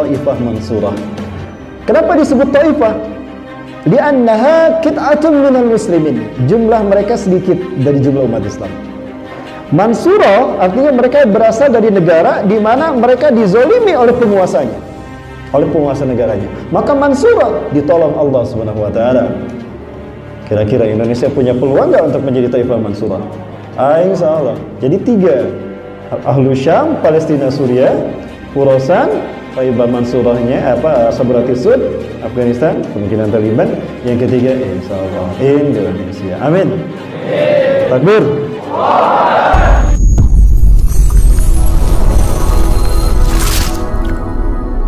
ta'ifah mansurah. Kenapa disebut ta'ifah? Li'annaha kit'atun minal muslimin. Jumlah mereka sedikit dari jumlah umat Islam. Mansurah artinya mereka berasal dari negara di mana mereka dizolimi oleh penguasanya, oleh penguasa negaranya. Maka mansurah ditolong Allah Subhanahu wa taala. Kira-kira Indonesia punya peluang nggak untuk menjadi taifah mansurah? Insya Allah. Jadi 3, Ahlu Syam, Palestina, Suriah, Khurasan, taifah mansurahnya Sabrati Sud, Afghanistan, kemungkinan Taliban. Yang ketiga insya Allah Indonesia. Amin. Takbir.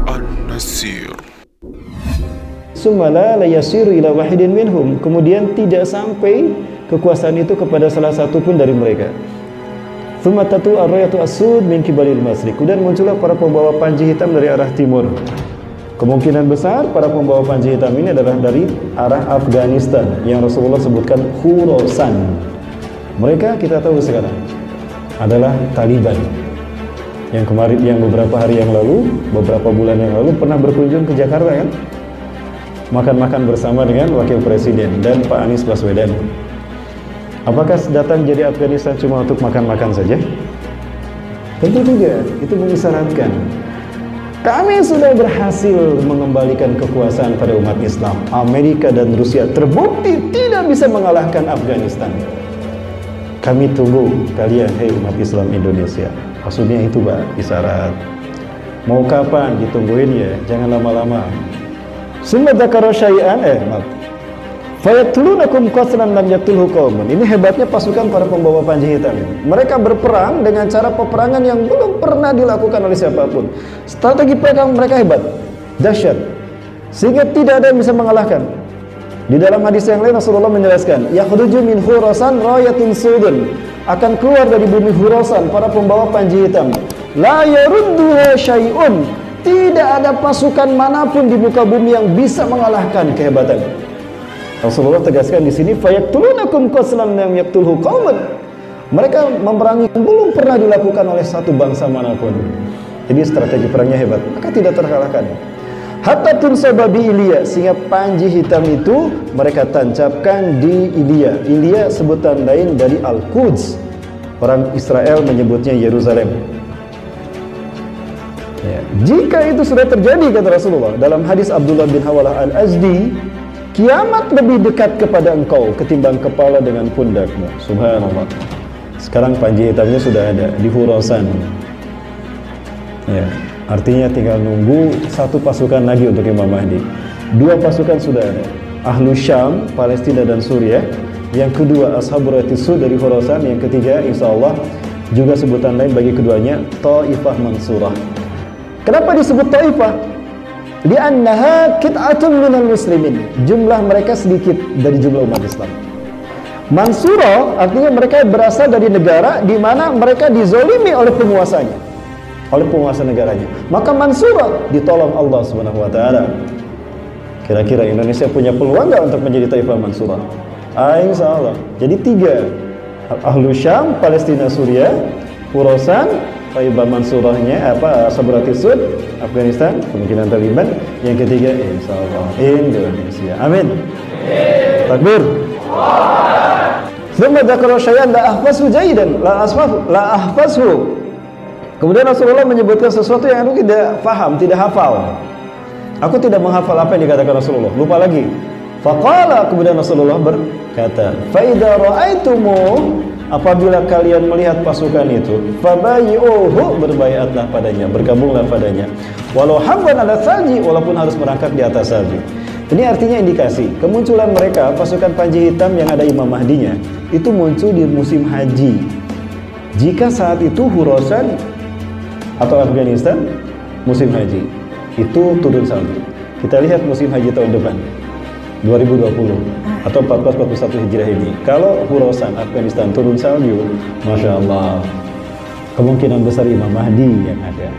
An-Nasir. Sumala la yasiru ila wahidin minhum. Kemudian tidak sampai kekuasaan itu kepada salah satu pun dari mereka. Thumma tatu ar-rayatu as-sud min kibalil masriq. Kemudian muncullah para pembawa panji hitam dari arah timur. Kemungkinan besar para pembawa panji hitam ini adalah dari arah Afghanistan yang Rasulullah sebutkan Khurasan. Mereka kita tahu sekarang adalah Taliban yang kemarin, yang beberapa hari yang lalu, beberapa bulan yang lalu pernah berkunjung ke Jakarta kan, makan-makan bersama dengan Wakil Presiden dan Pak Anies Baswedan. Apakah datang jadi Afghanistan cuma untuk makan-makan saja? Tentu tidak. Itu mengisyaratkan kami sudah berhasil mengembalikan kekuasaan pada umat Islam. Amerika dan Rusia terbukti tidak bisa mengalahkan Afghanistan. Kami tunggu kalian, hei umat Islam Indonesia. Maksudnya itu Pak, isyarat. Mau kapan ditungguin ya, jangan lama-lama. Summa dzakara syai'an fayaqtulunakum qatlan lam yaqtulhu qaumun. Ini hebatnya pasukan para pembawa panji hitam. Mereka berperang dengan cara peperangan yang belum pernah dilakukan oleh siapapun. Strategi perang mereka hebat, dahsyat, sehingga tidak ada yang bisa mengalahkan. Di dalam hadis yang lain Rasulullah menjelaskan, yakhruju min Khurasan rayatun sudun, akan keluar dari bumi Khurasan para pembawa panji hitam. La yarudduha syai'un, tidak ada pasukan manapun di muka bumi yang bisa mengalahkan kehebatan. Rasulullah tegaskan di sini, fayaqtulunakum qatlan lam yaqtulhu qaumun. Mereka memerangi yang belum pernah dilakukan oleh satu bangsa manapun. Jadi strategi perangnya hebat, maka tidak terkalahkan. Hatta tunsaba bi Ilya, sehingga panji hitam itu mereka tancapkan di Ilya. Ilya sebutan lain dari Al-Quds. Orang Israel menyebutnya Yerusalem. Ya. Jika itu sudah terjadi, kata Rasulullah dalam hadis Abdullah bin Hawalah Al-Azdi, kiamat lebih dekat kepada engkau ketimbang kepala dengan pundakmu. Subhanallah. Sekarang panji hitamnya sudah ada di Khurasan. Ya, artinya tinggal nunggu satu pasukan lagi untuk Imam Mahdi. 2 pasukan sudah ada. Ahlu Syam, Palestina dan Suriah. Yang kedua Ashaburatis Sud dari Khurasan. Yang ketiga insyaallah juga sebutan lain bagi keduanya, Taifah Mansurah. Kenapa disebut Taifah? Li'annaha kit'atun minal muslimin. Jumlah mereka sedikit dari jumlah umat Islam. Mansurah artinya mereka berasal dari negara di mana mereka dizolimi oleh penguasanya, oleh penguasa negaranya. Maka mansurah ditolong Allah Subhanahu wa taala. Kira-kira Indonesia punya peluang nggak untuk menjadi taifah mansurah? Insya Allah. Jadi 3, Ahlu Syam, Palestina, Suriah, Khurasan, taifah mansurahnya Sabrati Sud, Afghanistan, kemungkinan Taliban. Yang ketiga insya Allah Indonesia. Amin. Takbir. Thumma dzakara syai'an la ahfazhu jayyidan, la ahfazhu. Kemudian Rasulullah menyebutkan sesuatu yang aku tidak faham, tidak hafal. Aku tidak menghafal apa yang dikatakan Rasulullah, lupa lagi. Faqala, kemudian Rasulullah berkata, fa idza ra'aitumu, apabila kalian melihat pasukan itu, fabayyuhu, berbaiatlah padanya, bergabunglah padanya. Walau habban ala salji, walaupun harus merangkak di atas salju. Ini artinya indikasi kemunculan mereka, pasukan panji hitam yang ada Imam Mahdinya, itu muncul di musim haji. Jika saat itu Khurasan atau Afghanistan musim haji, itu turun salju. Kita lihat musim haji tahun depan 2020 atau 1441 Hijriah ini. Kalau Khurasan Afghanistan turun salju, Masya Allah, kemungkinan besar Imam Mahdi yang ada.